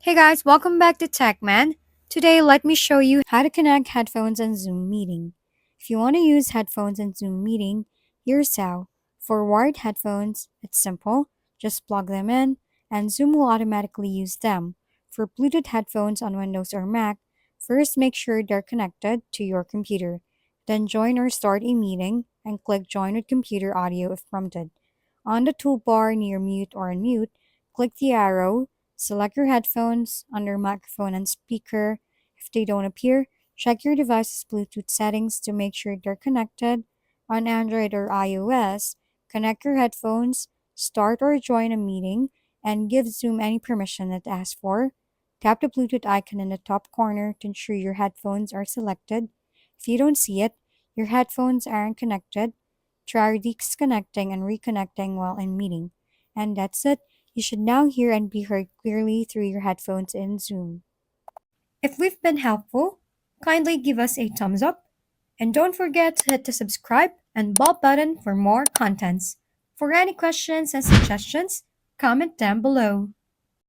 Hey guys, welcome back to TechMan. Today, let me show you how to connect headphones and Zoom Meeting. If you want to use headphones and Zoom Meeting, here's how. For wired headphones, it's simple. Just plug them in, and Zoom will automatically use them. For Bluetooth headphones on Windows or Mac, first make sure they're connected to your computer. Then join or start a meeting and click Join with Computer Audio if prompted. On the toolbar near Mute or Unmute, click the arrow. Select your headphones under microphone and speaker. If they don't appear, check your device's Bluetooth settings to make sure they're connected. On Android or iOS, connect your headphones, start or join a meeting, and give Zoom any permission it asks for. Tap the Bluetooth icon in the top corner to ensure your headphones are selected. If you don't see it, your headphones aren't connected. Try disconnecting and reconnecting while in meeting. And that's it. You should now hear and be heard clearly through your headphones in Zoom. If we've been helpful, kindly give us a thumbs up and don't forget to hit the subscribe and bell button for more contents. For any questions and suggestions, comment down below.